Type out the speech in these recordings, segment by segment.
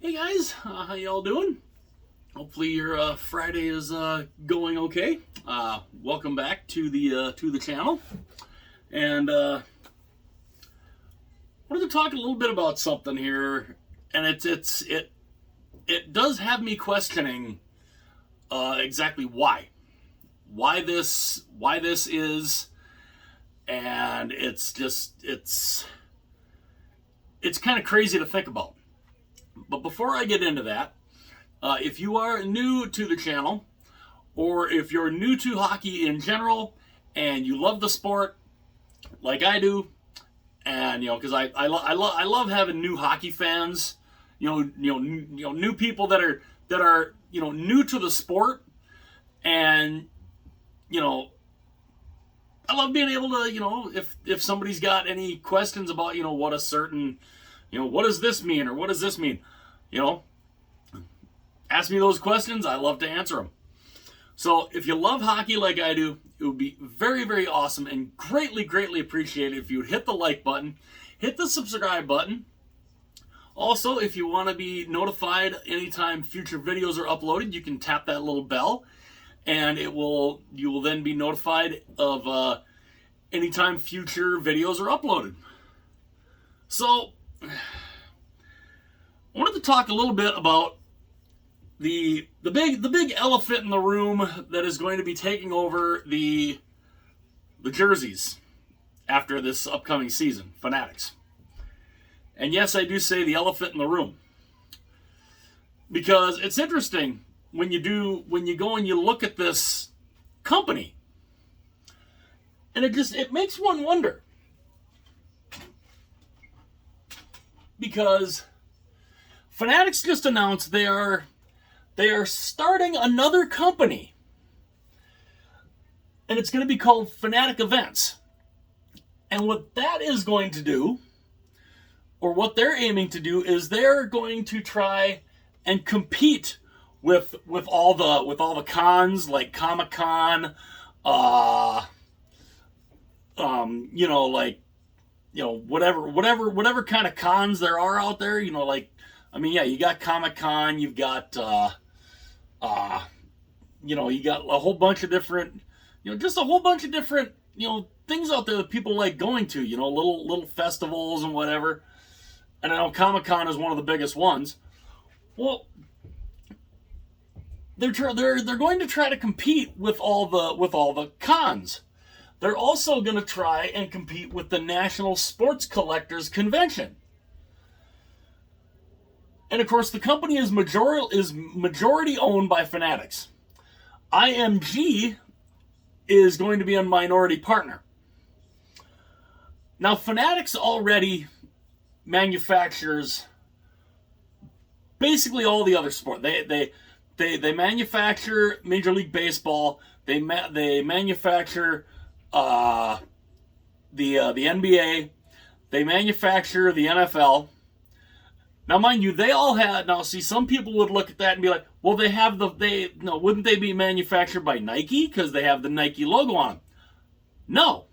Hey guys, how y'all doing? Hopefully your Friday is going okay. Welcome back to the channel, and wanted to talk a little bit about something here, and it does have me questioning exactly why this is, and it's kind of crazy to think about. But before I get into that, if you are new to the channel, or if you're new to hockey in general, and you love the sport like I do, and because I love having new hockey fans, new people that are new to the sport, and I love being able to if somebody's got any questions about what a certain what does this mean or what does this mean, you know ask me those questions. I love to answer them. So if you love hockey like I do, it would be very, very awesome and greatly, greatly appreciated if you would hit the like button, hit the subscribe button. Also, if you want to be notified anytime future videos are uploaded, you can tap that little bell, and you will then be notified of anytime future videos are uploaded. So I wanted to talk a little bit about the big elephant in the room that is going to be taking over the jerseys after this upcoming season, Fanatics. And yes, I do say the elephant in the room, because it's interesting when you go and you look at this company, and it makes one wonder, because Fanatics just announced they are starting another company, and it's going to be called Fanatic Events. And what that is going to do, or what they're aiming to do, is they're going to try and compete with all the cons like Comic-Con, whatever kind of cons there are out there. You got Comic-Con, you've got you got a whole bunch of different, just a whole bunch of different, things out there that people like going to, little festivals and whatever. And I know Comic-Con is one of the biggest ones. Well, they're going to try to compete with all the cons. They're also going to try and compete with the National Sports Collectors Convention. And of course, the company is majority owned by Fanatics. IMG is going to be a minority partner. Now, Fanatics already manufactures basically all the other sport. They manufacture Major League Baseball. They manufacture the NBA. They manufacture the NFL. Now, mind you, they all had. Now, see, some people would look at that and be like, "Well, wouldn't they be manufactured by Nike because they have the Nike logo on them?" No,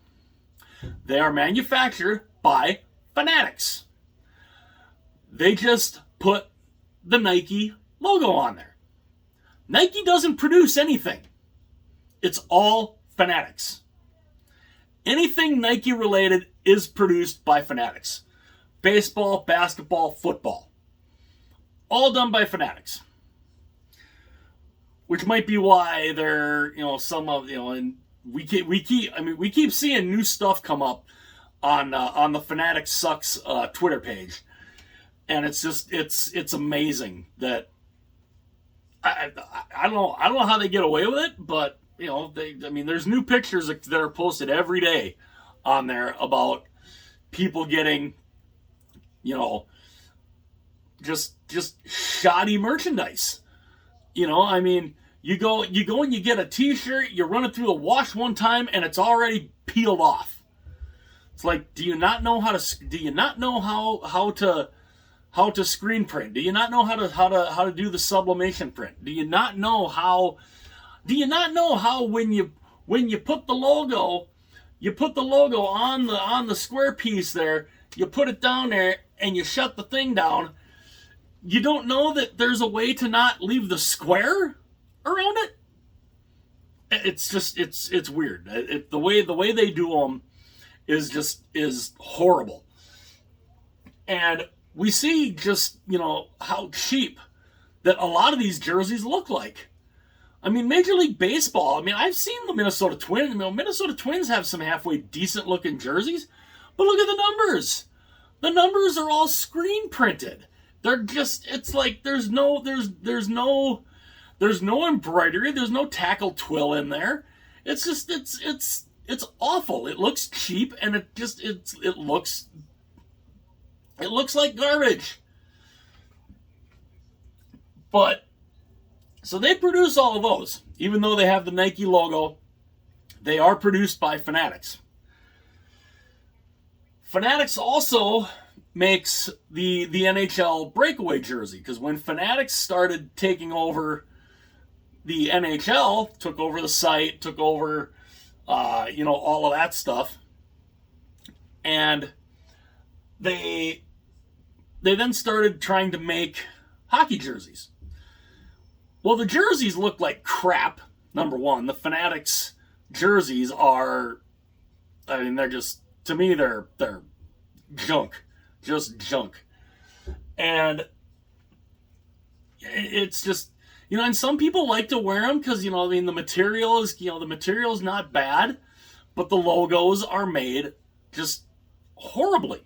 they are manufactured by Fanatics. They just put the Nike logo on there. Nike doesn't produce anything. It's all Fanatics. Anything Nike related is produced by Fanatics. Baseball, basketball, football. All done by Fanatics. Which might be why they're, and we keep seeing new stuff come up on the Fanatics Sucks Twitter page. And it's amazing that I don't know how they get away with it, but there's new pictures that are posted every day on there about people getting just shoddy merchandise. You go and you get a t-shirt, you run it through the wash one time and it's already peeled off. It's like, do you not know how to screen print? Do you not know how to do the sublimation print? Do you not know how when you put the logo on the square piece there, you put it down there and you shut the thing down, you don't know that there's a way to not leave the square around it? It's just it's weird. The way they do them is horrible. And we see just, how cheap that a lot of these jerseys look like. I mean, Major League Baseball, I've seen the Minnesota Twins. Minnesota Twins have some halfway decent looking jerseys, but look at the numbers. The numbers are all screen printed. They're just, it's like there's no embroidery, there's no tackle twill in there. It's just it's awful. It looks cheap, and it looks like garbage. But so they produce all of those, even though they have the Nike logo. They are produced by Fanatics. Fanatics also makes the NHL breakaway jersey, because when Fanatics started taking over the NHL, took over the site, took over all of that stuff, and they then started trying to make hockey jerseys. Well, the jerseys look like crap. Number one, the Fanatics jerseys are, they're just, to me, they're junk, just junk. And it's just, and some people like to wear them because, the material is not bad, but the logos are made just horribly.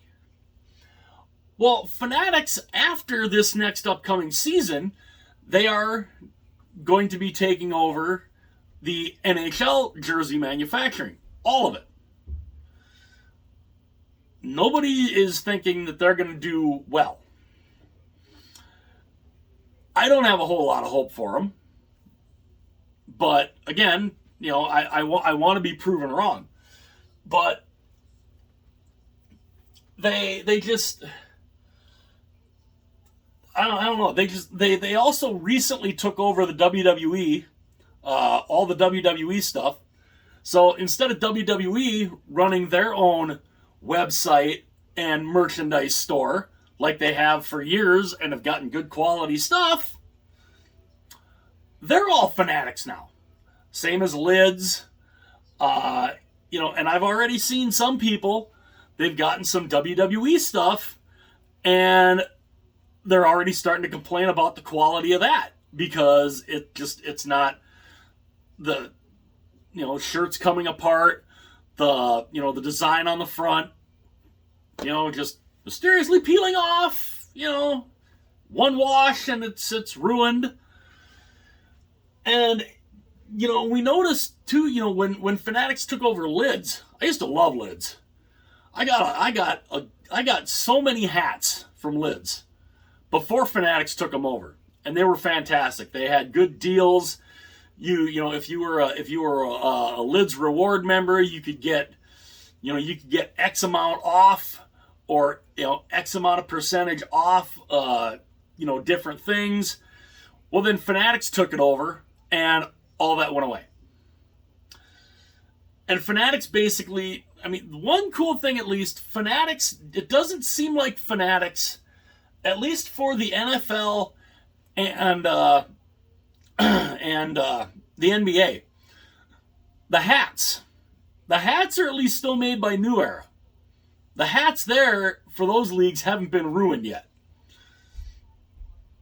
Well, Fanatics, after this next upcoming season, they are going to be taking over the NHL jersey manufacturing. All of it. Nobody is thinking that they're going to do well. I don't have a whole lot of hope for them. But, again, I want to be proven wrong. But they just... I don't know. They also recently took over the WWE, all the WWE stuff. So instead of WWE running their own website and merchandise store like they have for years and have gotten good quality stuff, they're all Fanatics now. Same as lids, and I've already seen some people, they've gotten some WWE stuff, and they're already starting to complain about the quality of that, because it's not the, shirts coming apart, the design on the front, just mysteriously peeling off, one wash and it's ruined. And, we noticed too, when Fanatics took over lids, I used to love lids. I got so many hats from lids before Fanatics took them over, and they were fantastic. They had good deals. If you were a Lids reward member, you could get X amount off, or X amount of percentage off, different things. Well, then Fanatics took it over, and all that went away. And Fanatics basically, one cool thing at least, Fanatics, it doesn't seem like Fanatics, at least for the NFL and the NBA, the hats are at least still made by New Era. The hats there for those leagues haven't been ruined yet.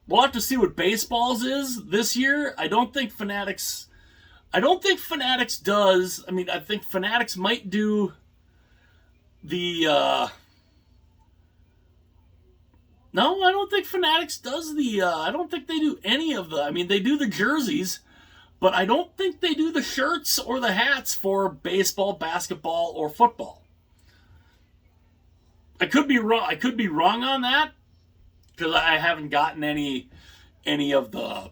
We'll have to see what baseball's is this year. I don't think Fanatics does. I think Fanatics might do the no, I don't think Fanatics does the... I don't think they do any of the... they do the jerseys, but I don't think they do the shirts or the hats for baseball, basketball, or football. I could be wrong on that, because I haven't gotten any of the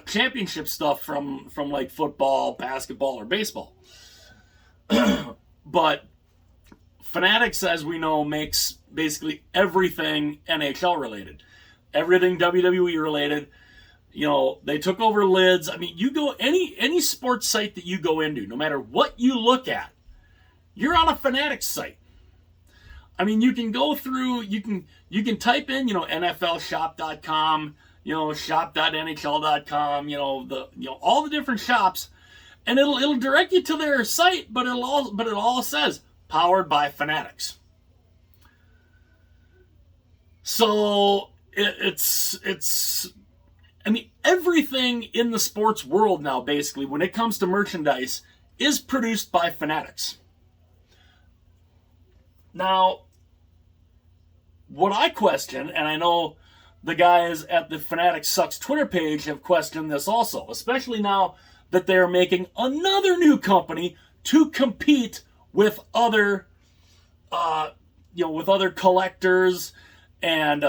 championship stuff from like football, basketball, or baseball. But Fanatics, as we know, makes basically everything NHL related, everything WWE related. They took over lids. You go any sports site that you go into, no matter what you look at, you're on a Fanatics site. I mean, you can go through, you can type in, NFLshop.com, shop.nhl.com, all the different shops, and it'll direct you to their site, but it all says powered by Fanatics. So it's I mean, everything in the sports world now, basically, when it comes to merchandise, is produced by Fanatics. Now, what I question, and I know the guys at the Fanatics Sucks Twitter page have questioned this also, especially now that they're making another new company to compete with other, with other collectors and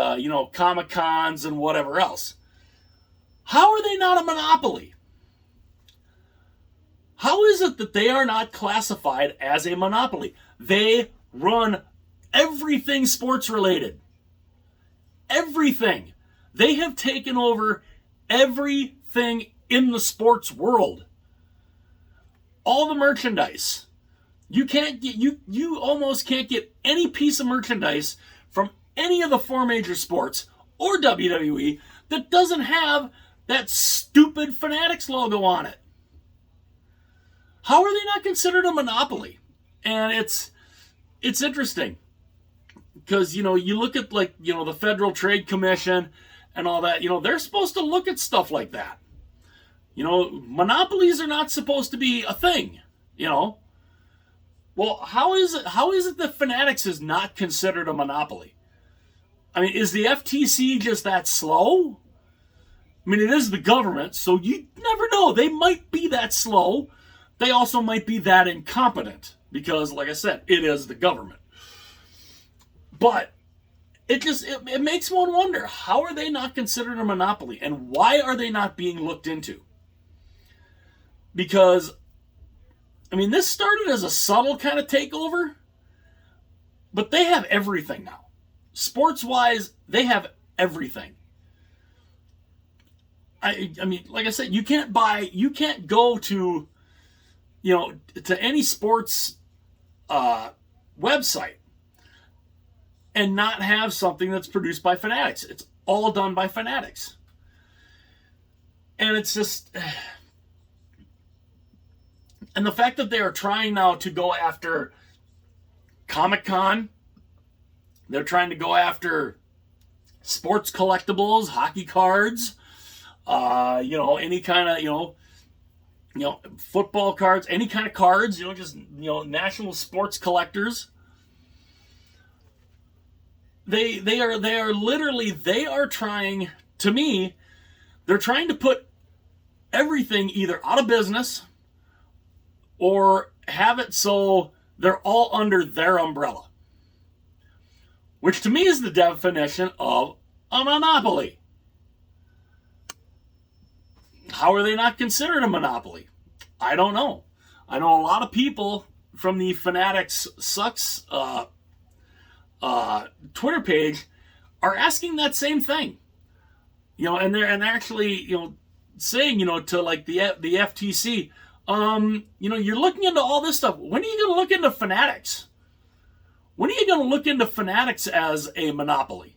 Comic Cons and whatever else. How are they not a monopoly? How is it that they are not classified as a monopoly? They run everything sports related. Everything. They have taken over everything in the sports world. All the merchandise. You almost can't get any piece of merchandise from any of the four major sports or WWE that doesn't have that stupid Fanatics logo on it. How are they not considered a monopoly? And it's interesting because, you look at the Federal Trade Commission and all that, they're supposed to look at stuff like that. Monopolies are not supposed to be a thing, Well, how is it that Fanatics is not considered a monopoly? I mean, is the FTC just that slow? I mean, it is the government, so you never know. They might be that slow. They also might be that incompetent because, like I said, it is the government. But it makes one wonder, how are they not considered a monopoly and why are they not being looked into? Because, I mean, this started as a subtle kind of takeover, but they have everything now. Sports-wise, they have everything. I mean, like I said, you can't go to, to any sports website and not have something that's produced by Fanatics. It's all done by Fanatics. And it's just... And the fact that they are trying now to go after Comic-Con, they're trying to go after sports collectibles, hockey cards, any kind of, football cards, any kind of cards, national sports collectors. They are trying, to me, they're trying to put everything either out of business or have it so they're all under their umbrella. Which to me is the definition of a monopoly. How are they not considered a monopoly? I don't know. I know a lot of people from the Fanatics Sucks Twitter page are asking that same thing. And they're actually, saying, to like the FTC, you're looking into all this stuff. When are you going to look into Fanatics? When are you going to look into Fanatics as a monopoly?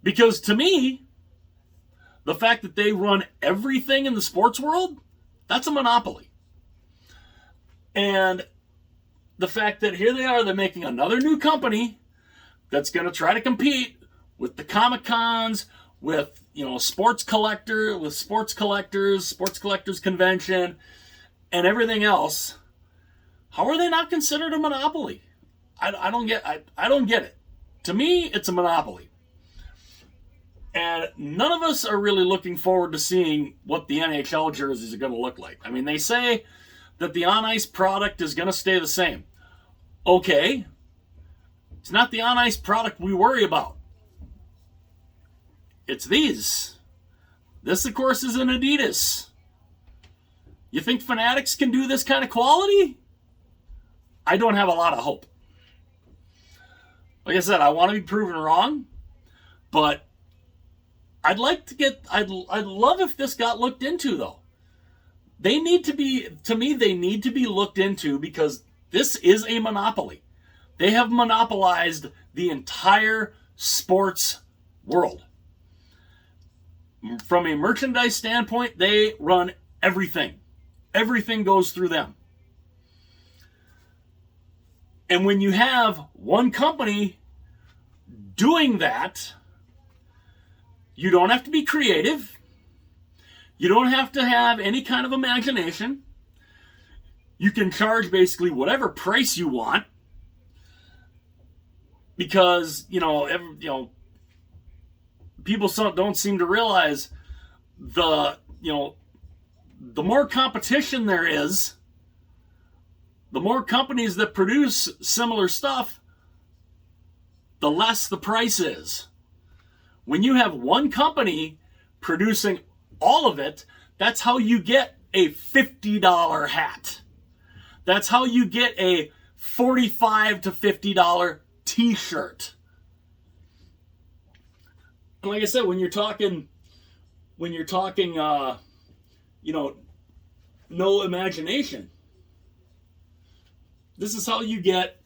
Because to me, the fact that they run everything in the sports world, that's a monopoly. And the fact that here they are, they're making another new company that's going to try to compete with the Comic Cons, with sports collectors, Sports Collectors Convention, and everything else. How are they not considered a monopoly? I don't get it. To me, it's a monopoly. And none of us are really looking forward to seeing what the NHL jerseys are going to look like. I mean, they say that the on-ice product is going to stay the same. Okay. It's not the on-ice product we worry about. It's these. This, of course, is an Adidas. You think Fanatics can do this kind of quality? I don't have a lot of hope. Like I said, I want to be proven wrong, but I'd love if this got looked into, though. They need to be looked into because this is a monopoly. They have monopolized the entire sports world. From a merchandise standpoint, they run everything. Everything goes through them. And when you have one company doing that, you don't have to be creative. You don't have to have any kind of imagination. You can charge basically whatever price you want, because people don't seem to realize the more competition there is, the more companies that produce similar stuff, the less the price is. When you have one company producing all of it, that's how you get a $50 hat. That's how you get a $45 to $50 t-shirt. And like I said, when you're talking, no imagination, this is how you get.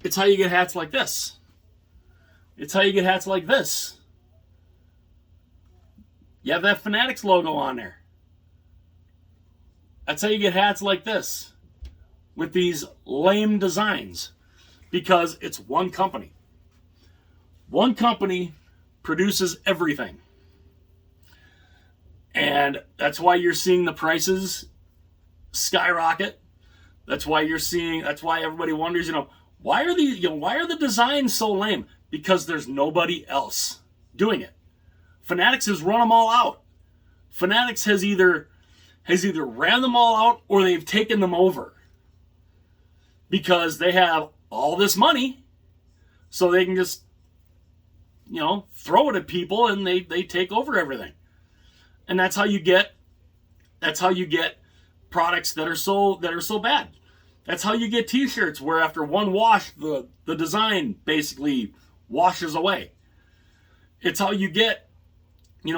It's how you get hats like this. It's how you get hats like this. You have that Fanatics logo on there. That's how you get hats like this, with these lame designs, because it's one company. One company produces everything. And that's why you're seeing the prices skyrocket. That's why everybody wonders, why are the designs so lame? Because there's nobody else doing it. Fanatics has run them all out. Fanatics has either ran them all out, or they've taken them over, because they have all this money, so they can just throw it at people, and they take over everything. And that's how you get products that are so bad. That's how you get t-shirts where after one wash the design basically washes away. It's how you get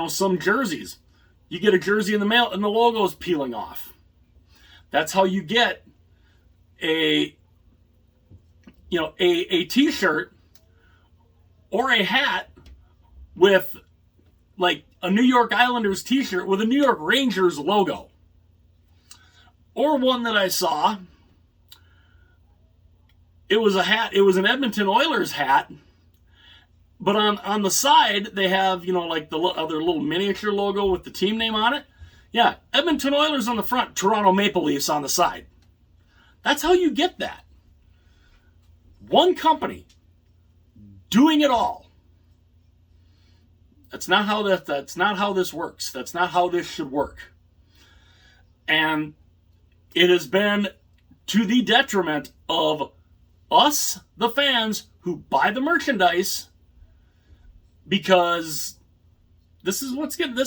some jerseys. You get a jersey in the mail and the logo's peeling off. That's how you get a t-shirt or a hat with like a New York Islanders t-shirt with a New York Rangers logo. Or one that I saw, it was a hat, it was an Edmonton Oilers hat, but on the side they have, like the other little miniature logo with the team name on it. Yeah, Edmonton Oilers on the front, Toronto Maple Leafs on the side. That's how you get that. One company doing it all. That's not how this works. That's not how this should work. And it has been to the detriment of us, the fans, who buy the merchandise, because this is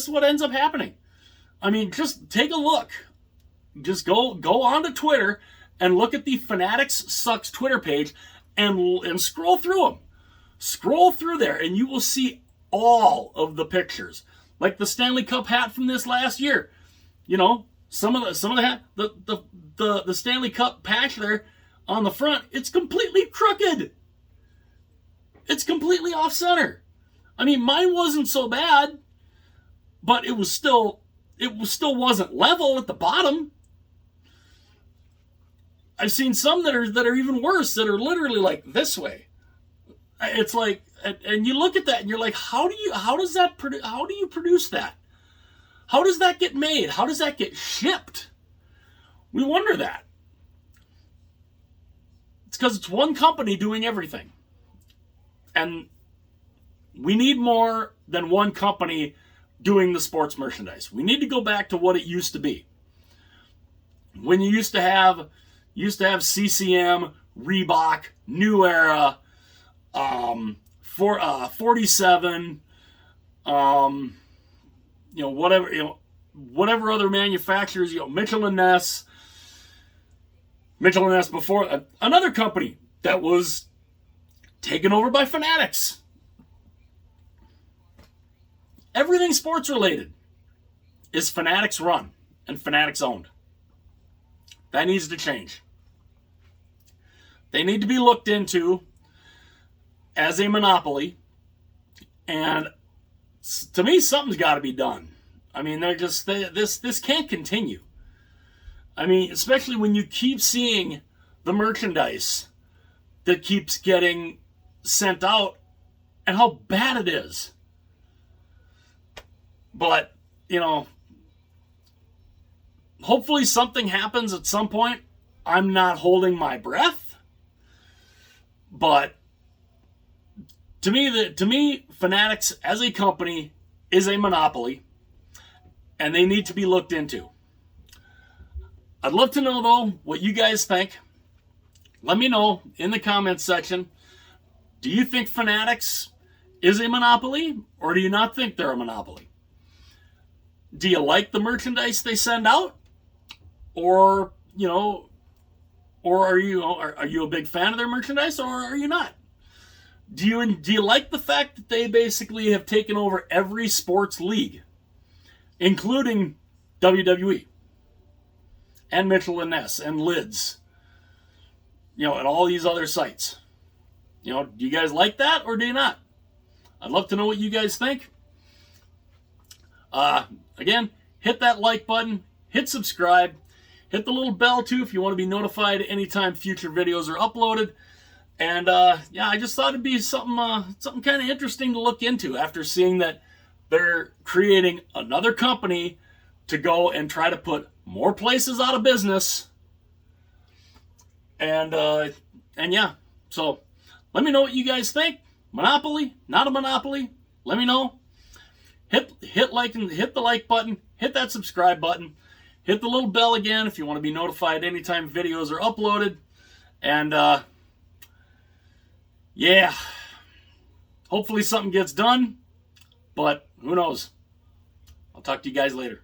what ends up happening. I mean, just take a look. Just go onto Twitter and look at the Fanatics Sucks Twitter page and scroll through them. Scroll through there and you will see all of the pictures. Like the Stanley Cup hat from this last year. Some of the hat, the Stanley Cup patch there on the front, it's completely crooked. It's completely off center. I mean, mine wasn't so bad, but it still wasn't level at the bottom. I've seen some that are even worse, that are literally like this way. It's like, and you look at that and you're like, how do you produce that? How does that get made? How does that get shipped? We wonder that. It's because it's one company doing everything. And we need more than one company doing the sports merchandise. We need to go back to what it used to be. When you used to have CCM, Reebok, New Era, 47, whatever other manufacturers, Mitchell and Ness before, another company that was taken over by Fanatics. Everything sports related is Fanatics run and Fanatics owned. That needs to change. They need to be looked into as a monopoly. And to me, something's got to be done. I mean, this can't continue. I mean, especially when you keep seeing the merchandise that keeps getting sent out and how bad it is. But, hopefully something happens at some point. I'm not holding my breath. But to me, Fanatics as a company is a monopoly, and they need to be looked into. I'd love to know, though, what you guys think. Let me know in the comments section. Do you think Fanatics is a monopoly, or do you not think they're a monopoly? Do you like the merchandise they send out? Or are you a big fan of their merchandise, or are you not? Do you like the fact that they basically have taken over every sports league, including WWE and Mitchell and Ness and Lids, and all these other sites? Do you guys like that, or do you not? I'd love to know what you guys think. Again, hit that like button, hit subscribe, hit the little bell too if you want to be notified anytime future videos are uploaded. And I just thought it'd be something kind of interesting to look into after seeing that they're creating another company to go and try to put more places out of business. And so let me know what you guys think. Monopoly, not a monopoly? Let me know. Hit like and hit the like button, hit that subscribe button, hit the little bell again if you want to be notified anytime videos are uploaded. And hopefully something gets done, but who knows? I'll talk to you guys later.